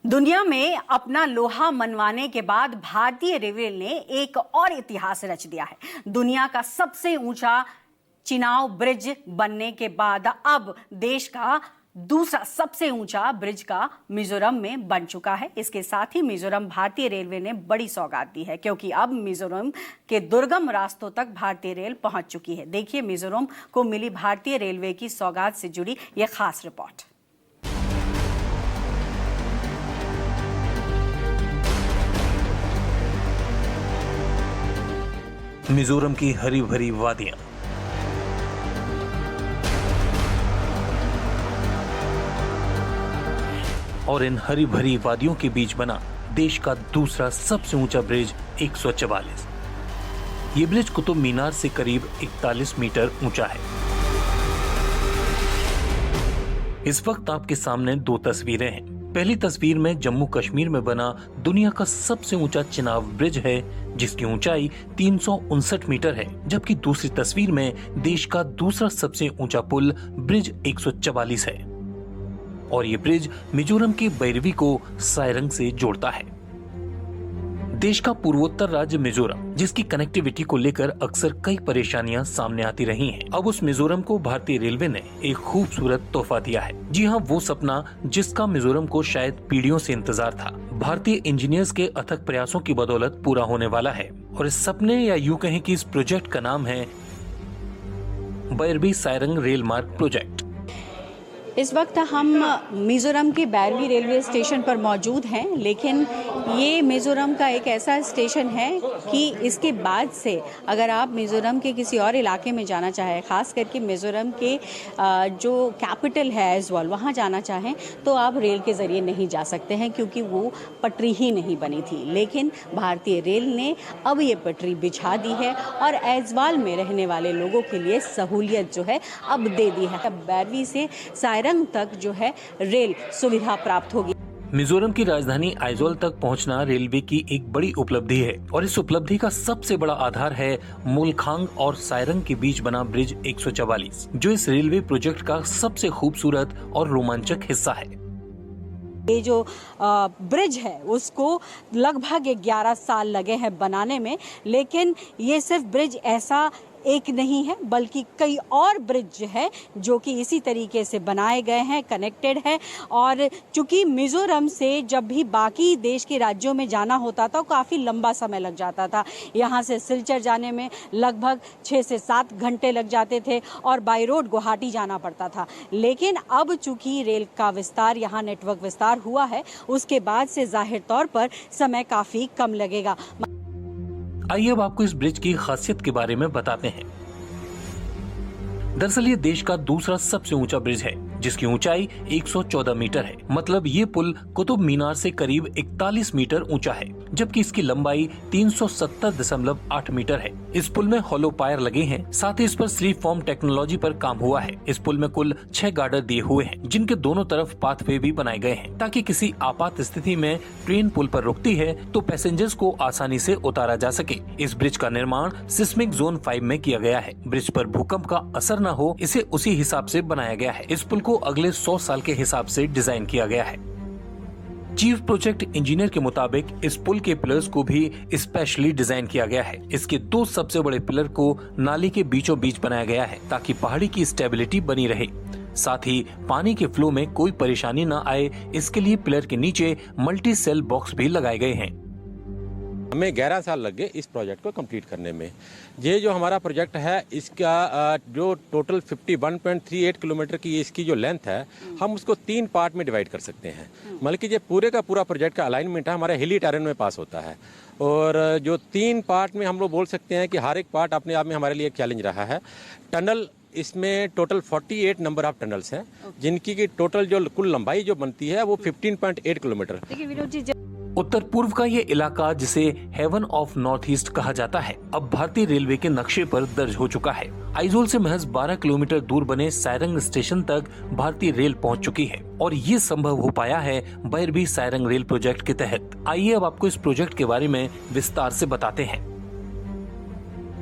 दुनिया में अपना लोहा मनवाने के बाद भारतीय रेलवे ने एक और इतिहास रच दिया है। दुनिया का सबसे ऊंचा चिनाव ब्रिज बनने के बाद अब देश का दूसरा सबसे ऊंचा ब्रिज का मिजोरम में बन चुका है। इसके साथ ही मिजोरम भारतीय रेलवे ने बड़ी सौगात दी है, क्योंकि अब मिजोरम के दुर्गम रास्तों तक भारतीय रेल पहुंच चुकी है। देखिए मिजोरम को मिली भारतीय रेलवे की सौगात से जुड़ी यह खास रिपोर्ट। मिजोरम की हरी भरी वादियां, और इन हरी भरी वादियों के बीच बना देश का दूसरा सबसे ऊंचा ब्रिज 144। ये ब्रिज कुतुब मीनार से करीब 41 मीटर ऊंचा है। इस वक्त आपके सामने दो तस्वीरें हैं। पहली तस्वीर में जम्मू कश्मीर में बना दुनिया का सबसे ऊंचा चिनाव ब्रिज है, जिसकी ऊंचाई 359 मीटर है, जबकि दूसरी तस्वीर में देश का दूसरा सबसे ऊंचा पुल ब्रिज 144 है। और ये ब्रिज मिजोरम के बैरवी को सायरंग से जोड़ता है। देश का पूर्वोत्तर राज्य मिजोरम, जिसकी कनेक्टिविटी को लेकर अक्सर कई परेशानियां सामने आती रही हैं। अब उस मिजोरम को भारतीय रेलवे ने एक खूबसूरत तोहफा दिया है। जी हाँ, वो सपना जिसका मिजोरम को शायद पीढ़ियों से इंतजार था, भारतीय इंजीनियर्स के अथक प्रयासों की बदौलत पूरा होने वाला है। और इस सपने या यूं कहें कि इस प्रोजेक्ट का नाम है बैरवी सायरंग रेल मार्ग प्रोजेक्ट। इस वक्त हम मिजोरम के बैरवी रेलवे स्टेशन पर मौजूद हैं, लेकिन ये मिजोरम का एक ऐसा स्टेशन है कि इसके बाद से अगर आप मिजोरम के किसी और इलाके में जाना चाहें, खास करके मिजोरम के जो कैपिटल है आइजवाल, वहाँ जाना चाहें तो आप रेल के ज़रिए नहीं जा सकते हैं, क्योंकि वो पटरी ही नहीं बनी थी। लेकिन भारतीय रेल ने अब ये पटरी बिछा दी है और आइजवाल में रहने वाले लोगों के लिए सहूलियत जो है अब दे दी है। अब बैरवी से सायरंग तक जो है रेल सुविधा प्राप्त होगी। मिजोरम की राजधानी आइजोल तक पहुंचना रेलवे की एक बड़ी उपलब्धि है, और इस उपलब्धि का सबसे बड़ा आधार है मूलखांग और सायरंग के बीच बना ब्रिज 144, जो इस रेलवे प्रोजेक्ट का सबसे खूबसूरत और रोमांचक हिस्सा है। ये जो ब्रिज है उसको लगभग 11 साल लगे हैं बनाने में, लेकिन ये सिर्फ ब्रिज ऐसा एक नहीं है, बल्कि कई और ब्रिज है जो कि इसी तरीके से बनाए गए हैं, कनेक्टेड है। और चूंकि मिजोरम से जब भी बाकी देश के राज्यों में जाना होता था, काफ़ी लंबा समय लग जाता था। यहाँ से सिलचर जाने में लगभग 6 से 7 घंटे लग जाते थे और बाई रोड गुवाहाटी जाना पड़ता था। लेकिन अब चूंकि रेल का विस्तार, यहाँ नेटवर्क विस्तार हुआ है, उसके बाद से जाहिर तौर पर समय काफ़ी कम लगेगा। आइए अब आपको इस ब्रिज की खासियत के बारे में बताते हैं। दरअसल ये देश का दूसरा सबसे ऊंचा ब्रिज है, जिसकी ऊंचाई 114 मीटर है। मतलब ये पुल कुतुब मीनार से करीब 41 मीटर ऊंचा है, जबकि इसकी लंबाई 370.8 मीटर है। इस पुल में हॉलो पायर लगे हैं, साथ ही इस पर स्लीप फॉर्म टेक्नोलॉजी पर काम हुआ है। इस पुल में कुल 6 गार्डर दिए हुए हैं, जिनके दोनों तरफ पाथवे भी बनाए गए हैं, ताकि किसी आपात स्थिति में ट्रेन पुल पर रुकती है तो पैसेंजर्स को आसानी से उतारा जा सके। इस ब्रिज का निर्माण सिस्मिक जोन 5 में किया गया है। ब्रिज पर भूकंप का असर न हो, इसे उसी हिसाब से बनाया गया है। इस पुल को अगले 100 साल के हिसाब से डिजाइन किया गया है। चीफ प्रोजेक्ट इंजीनियर के मुताबिक इस पुल के पिलर्स को भी स्पेशली डिजाइन किया गया है। इसके 2 सबसे बड़े पिलर को नाली के बीचों बीच बनाया गया है, ताकि पहाड़ी की स्टेबिलिटी बनी रहे। साथ ही पानी के फ्लो में कोई परेशानी न आए, इसके लिए पिलर के नीचे मल्टी सेल बॉक्स भी लगाए गए हैं। हमें 11 साल लग गए इस प्रोजेक्ट को कंप्लीट करने में। ये जो हमारा प्रोजेक्ट है, इसका जो टोटल 51.38 किलोमीटर की इसकी जो लेंथ है, हम उसको 3 पार्ट में डिवाइड कर सकते हैं। मतलब कि ये पूरे का पूरा प्रोजेक्ट का अलाइनमेंट है हमारे हिली टेरेन में पास होता है। और जो 3 पार्ट में हम लोग बोल सकते हैं कि हर एक पार्ट अपने आप में हमारे लिए एक चैलेंज रहा है। टनल, इसमें टोटल 48 नंबर ऑफ टनल्स हैं, जिनकी की टोटल जो कुल लंबाई जो बनती है वो 15.8 किलोमीटर। उत्तर पूर्व का ये इलाका, जिसे हेवन ऑफ नॉर्थ ईस्ट कहा जाता है, अब भारतीय रेलवे के नक्शे पर दर्ज हो चुका है। आइजोल से महज 12 किलोमीटर दूर बने सायरंग स्टेशन तक भारतीय रेल पहुंच चुकी है, और ये संभव हो पाया है बैरवी सायरंग रेल प्रोजेक्ट के तहत। आइए अब आपको इस प्रोजेक्ट के बारे में विस्तार से बताते हैं।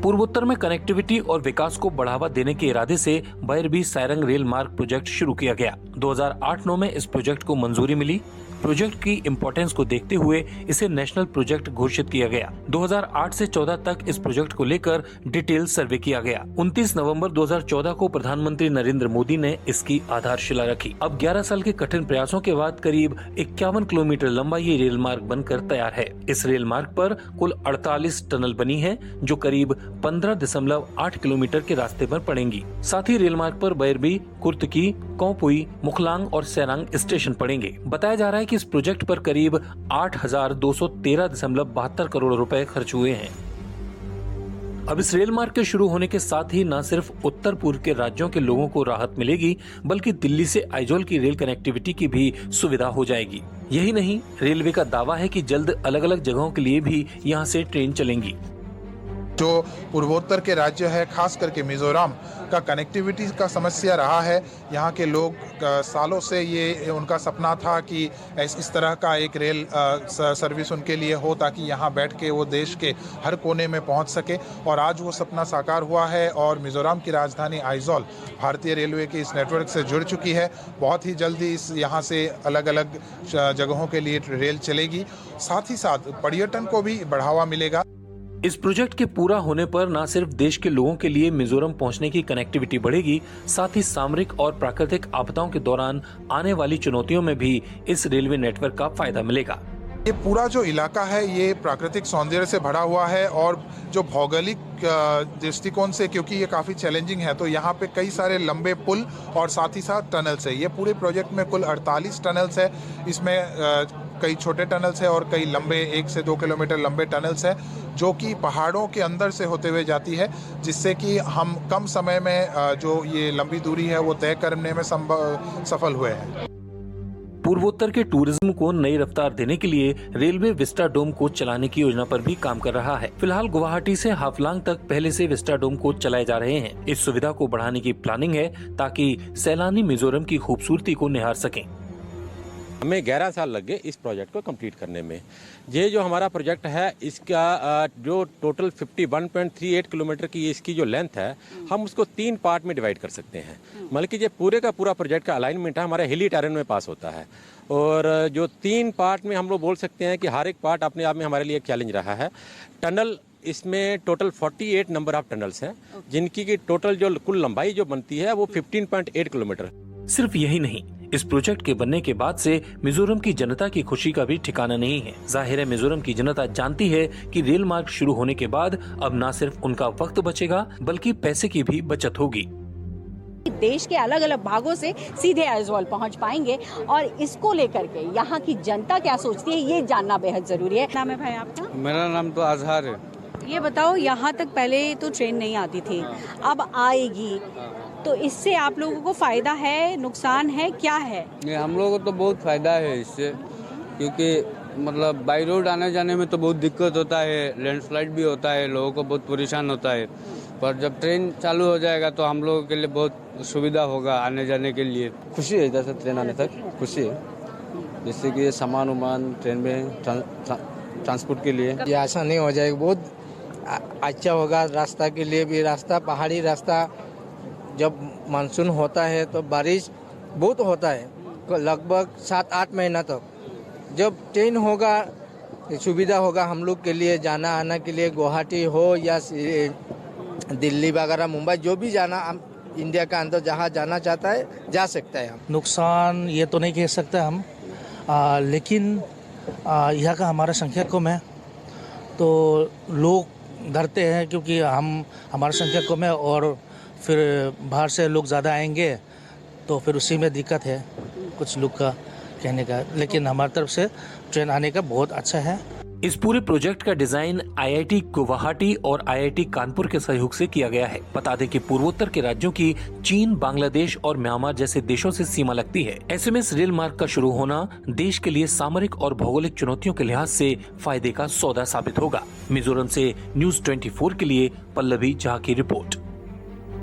पूर्वोत्तर में कनेक्टिविटी और विकास को बढ़ावा देने के इरादे से बैरवी सायरंग रेल मार्ग प्रोजेक्ट शुरू किया गया। 2008-9 में इस प्रोजेक्ट को मंजूरी मिली। प्रोजेक्ट की इम्पोर्टेंस को देखते हुए इसे नेशनल प्रोजेक्ट घोषित किया गया। 2008 से 14 तक इस प्रोजेक्ट को लेकर डिटेल सर्वे किया गया। 29 नवंबर 2014 को प्रधानमंत्री नरेंद्र मोदी ने इसकी आधारशिला रखी। अब 11 साल के कठिन प्रयासों के बाद करीब 51 किलोमीटर लंबा ये रेल मार्ग बनकर तैयार है। इस रेल मार्ग पर कुल 48 टनल बनी है, जो करीब 15.8 किलोमीटर के रास्ते पर पड़ेंगी। साथ ही रेल मार्ग पर बैरबी, कुर्तकी, कौपुई, मुखलांग और सैरांग स्टेशन पड़ेंगे। बताया जा रहा है कि इस प्रोजेक्ट पर करीब 8,213.72 करोड़ रुपए खर्च हुए हैं। अब इस रेल मार्ग के शुरू होने के साथ ही न सिर्फ उत्तर पूर्व के राज्यों के लोगों को राहत मिलेगी, बल्कि दिल्ली से आइजोल की रेल कनेक्टिविटी की भी सुविधा हो जाएगी। यही नहीं, रेलवे का दावा है कि जल्द अलग अलग जगहों के लिए भी यहां से ट्रेन चलेंगी। जो पूर्वोत्तर के राज्य है, खास करके मिजोरम का कनेक्टिविटी का समस्या रहा है। यहाँ के लोग सालों से ये उनका सपना था कि इस तरह का एक रेल सर्विस उनके लिए हो, ताकि यहाँ बैठ के वो देश के हर कोने में पहुँच सके। और आज वो सपना साकार हुआ है और मिजोरम की राजधानी आइजोल भारतीय रेलवे के इस नेटवर्क से जुड़ चुकी है। बहुत ही जल्दी इस यहाँ से अलग अलग जगहों के लिए रेल चलेगी। साथ ही साथ पर्यटन को भी बढ़ावा मिलेगा। इस प्रोजेक्ट के पूरा होने पर न सिर्फ देश के लोगों के लिए मिजोरम पहुंचने की कनेक्टिविटी बढ़ेगी, साथ ही सामरिक और प्राकृतिक आपदाओं के दौरान आने वाली चुनौतियों में भी इस रेलवे नेटवर्क का फायदा मिलेगा। ये पूरा जो इलाका है ये प्राकृतिक सौंदर्य से भरा हुआ है और जो भौगोलिक दृष्टिकोण से, क्योंकि ये काफ़ी चैलेंजिंग है, तो यहाँ पे कई सारे लंबे पुल और साथ ही साथ टनल्स है। ये पूरे प्रोजेक्ट में कुल 48 टनल्स है। इसमें कई छोटे टनल्स है और कई लंबे 1 से 2 किलोमीटर लंबे टनल्स है, जो कि पहाड़ों के अंदर से होते हुए जाती है, जिससे कि हम कम समय में जो ये लंबी दूरी है वो तय करने में सफल हुए हैं। पूर्वोत्तर के टूरिज्म को नई रफ्तार देने के लिए रेलवे विस्टाडोम कोच चलाने की योजना पर भी काम कर रहा है। फिलहाल गुवाहाटी से हाफलांग तक पहले से विस्टाडोम कोच चलाए जा रहे हैं। इस सुविधा को बढ़ाने की प्लानिंग है ताकि सैलानी मिजोरम की खूबसूरती को निहार सकें। हमें 11 साल लग गए इस प्रोजेक्ट को कंप्लीट करने में। ये जो हमारा प्रोजेक्ट है, इसका जो टोटल 51.38 किलोमीटर की इसकी जो लेंथ है, हम उसको 3 पार्ट में डिवाइड कर सकते हैं। मतलब कि ये पूरे का पूरा प्रोजेक्ट का अलाइनमेंट है हमारे हिली टेरेन में पास होता है। और जो 3 पार्ट में हम लोग बोल सकते हैं कि हर एक पार्ट अपने आप में हमारे लिए एक चैलेंज रहा है। टनल, इसमें टोटल 48 नंबर ऑफ टनल्स हैं, जिनकी की टोटल जो कुल लंबाई जो बनती है वो 15.8 किलोमीटर। सिर्फ यही नहीं, इस प्रोजेक्ट के बनने के बाद से मिजोरम की जनता की खुशी का भी ठिकाना नहीं है। जाहिर है मिजोरम की जनता जानती है कि रेल मार्ग शुरू होने के बाद अब न सिर्फ उनका वक्त बचेगा, बल्कि पैसे की भी बचत होगी। देश के अलग अलग भागों से सीधे आइजोल पहुंच पाएंगे और इसको लेकर के यहाँ की जनता क्या सोचती है ये जानना बेहद जरूरी है। नाम है भाई आपका? मेरा नाम तो अजहर है। ये बताओ, यहाँ तक पहले तो ट्रेन नहीं आती थी, अब आएगी, तो इससे आप लोगों को फायदा है, नुकसान है, क्या है? ये हम लोगों को तो बहुत फायदा है इससे, क्योंकि मतलब बाई रोड आने जाने में तो बहुत दिक्कत होता है, लैंडस्लाइड भी होता है, लोगों को बहुत परेशान होता है। पर जब ट्रेन चालू हो जाएगा तो हम लोगों के लिए बहुत सुविधा होगा आने जाने के लिए। खुशी है जैसे ट्रेन आने तक खुशी है, जैसे कि सामान उमान ट्रेन में ट्रांसपोर्ट के लिए ये आसान नहीं हो जाएगा, बहुत अच्छा होगा रास्ता के लिए भी। रास्ता पहाड़ी रास्ता, जब मानसून होता है तो बारिश बहुत होता है, लगभग 7-8 महीना तक। जब ट्रेन होगा सुविधा होगा हम लोग के लिए, जाना आना के लिए, गुवाहाटी हो या दिल्ली वगैरह, मुंबई, जो भी जाना, हम इंडिया का अंदर जहाँ जाना चाहता है जा सकता है। हम नुकसान ये तो नहीं कह सकते हम, लेकिन यहाँ का हमारा संख्या कम है तो लोग डरते हैं, क्योंकि हमारा संख्या कम है और फिर बाहर से लोग ज़्यादा आएंगे तो फिर उसी में दिक्कत है कुछ लोग का कहने का। लेकिन हमारी तरफ से ट्रेन आने का बहुत अच्छा है। इस पूरे प्रोजेक्ट का डिजाइन IIT गुवाहाटी और IIT कानपुर के सहयोग से किया गया है। बता दें कि पूर्वोत्तर के राज्यों की चीन, बांग्लादेश और म्यांमार जैसे देशों से सीमा लगती है। ऐसे में इस रेल मार्ग का शुरू होना देश के लिए सामरिक और भौगोलिक चुनौतियों के लिहाज से फायदे का सौदा साबित होगा। मिजोरम से News 24 के लिए पल्लवी झा की रिपोर्ट।